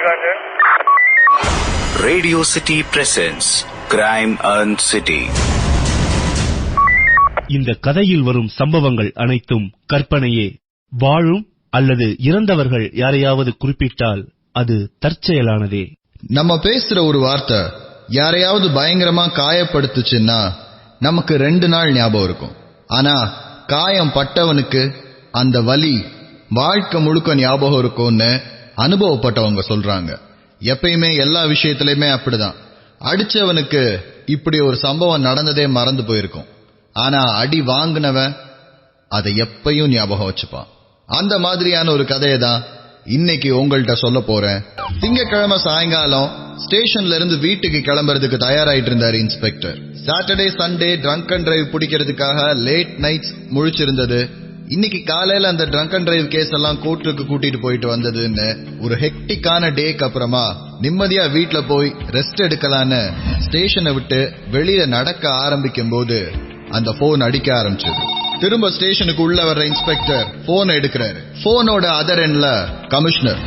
சொல்றாங்க. Radio city presents crime and city. இந்த கதையில் வரும் சம்பவங்கள் அனைத்தும் கற்பனையே. வாழும் அல்லது இறந்தவர்கள் யாரையாவது குறிப்பிட்டால் அது தற்செயலானதே. நம்ம பேசுற ஒரு வார்த்தை யாரையாவது பயங்கரமா காயப்படுத்துச்சுன்னா நமக்கு 2 நாள் ஞாபகம் இருக்கும். ஆனா காயம் பட்டவனுக்கு அந்த வலி வாழ்க்கை முழுக்க ஞாபகம் இருக்கும்னு அனுபவப்பட்டவங்க சொல்றாங்க. எப்பயுமே எல்லா விஷயத்திலயுமே அப்படிதான். அடிச்சவனுக்கு இப்படி ஒரு சம்பவம் நடந்ததே மறந்து போயிருக்கும். ஆனா அடி வாங்கினவன் அதை எப்பயும் ஞாபகம் வச்சுப்பான். அந்த மாதிரியான ஒரு கதையை தான் இன்னைக்கு உங்கள்கிட்ட சொல்ல போறேன். திங்கட்கிழமை சாயங்காலம் ஸ்டேஷன்ல இருந்து வீட்டுக்கு கிளம்புறதுக்கு தயாராயிட்டு இருந்தாரு inspector. Saturday Sunday drunk and drive பிடிக்கிறதுக்காக லேட் நைட்ஸ் முழிச்சிருந்தது. இன்னைக்கு காலையில அந்த ட்ரங்க் அண்ட் டிரைவ் கேஸ் எல்லாம் கோர்ட்டுக்கு கூட்டிட்டு போயிட்டு வந்ததுன்னு ஒரு ஹெக்டிக்கான டேக்கு அப்புறமா நிம்மதியா வீட்டுல போய் ரெஸ்ட் எடுக்கலான்னு ஸ்டேஷனை விட்டு வெளியில நடக்க ஆரம்பிக்கும் போது அந்த போன் அடிக்க ஆரம்பிச்சது. திரும்ப ஸ்டேஷனுக்கு உள்ள வர்ற இன்ஸ்பெக்டர் போன் எடுக்கிறாரு. போனோட அதர் எண்ட்ல கமிஷனர்.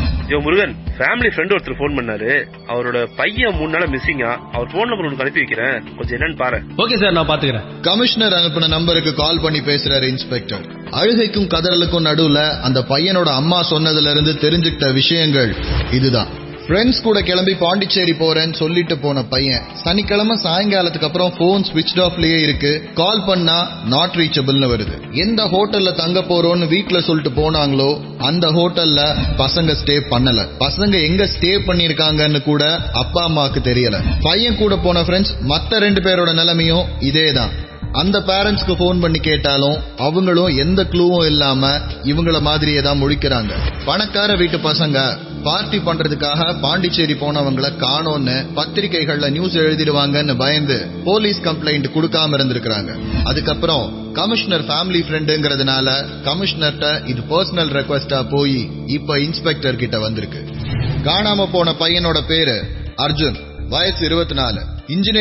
முருகன், ஃபேமிலி ஃப்ரெண்ட் ஒருத்தர் போன் பண்ணாரு. அவரோட பையன் 3 நாளா மிஸ்ஸிங்கா. அவர் போன் நம்பர் உங்களுக்கு அனுப்பி வைக்கிறேன், கொஞ்சம் என்னன்னு பாரு. ஓகே சார், நான் பாத்துக்கிறேன். கமிஷனர் அனுப்பின நம்பருக்கு கால் பண்ணி பேசுறாரு இன்ஸ்பெக்டர். அழுகைக்கும் கதறலுக்கும் நடுவுல அந்த பையனோட அம்மா சொன்னதுல இருந்து தெரிஞ்சுக்கிட்ட விஷயங்கள் இதுதான். ஃப்ரெண்ட்ஸ் கூட கிளம்பி பாண்டிச்சேரி போறேன்னு சொல்லிட்டு போன பையன் சனிக்கிழமை சாயங்காலத்துக்கு அப்புறம் போன் ஸ்விட்ச் ஆஃப்லயே இருக்கு. கால் பண்ணா நாட் ரீச்சபிள்னு வருது. எந்த ஹோட்டல்ல தங்க போறோம்னு வீட்டுல சொல்லிட்டு போனாங்களோ அந்த ஹோட்டல்ல பசங்க ஸ்டே பண்ணல. பசங்க எங்க ஸ்டே பண்ணிருக்காங்கன்னு கூட அப்பா அம்மாவுக்கு தெரியல. பையன் கூட போன ஃப்ரெண்ட்ஸ் மத்த 2 பேரோட நிலைமையும் இதேதான். அந்த பேரண்ட்ஸ்க்கு போன் பண்ணி கேட்டாலும் அவங்களும் எந்த க்ளூவும் இல்லாம இவங்கள மாதிரியே தான் முழிக்கிறாங்க. பணக்கார வீட்டு பசங்க பார்ட்டி பண்றதுக்காக பாண்டிச்சேரி போனவங்களை காணோன்னு பத்திரிகைகள்ல நியூஸ் எழுதிடுவாங்கன்னு பயந்து போலீஸ் கம்ப்ளைண்ட் கொடுக்காம இருந்திருக்காங்க. அதுக்கப்புறம் கமிஷனர் ஃபேமிலி ஃப்ரெண்டுங்கிறதுனால கமிஷனர்ட்ட இது பர்சனல் ரெக்வெஸ்டா போய் இப்ப இன்ஸ்பெக்டர் கிட்ட வந்திருக்கு. காணாம போன பையனோட பேரு அர்ஜுன், வயசு 24, இன்ஜினியரிங்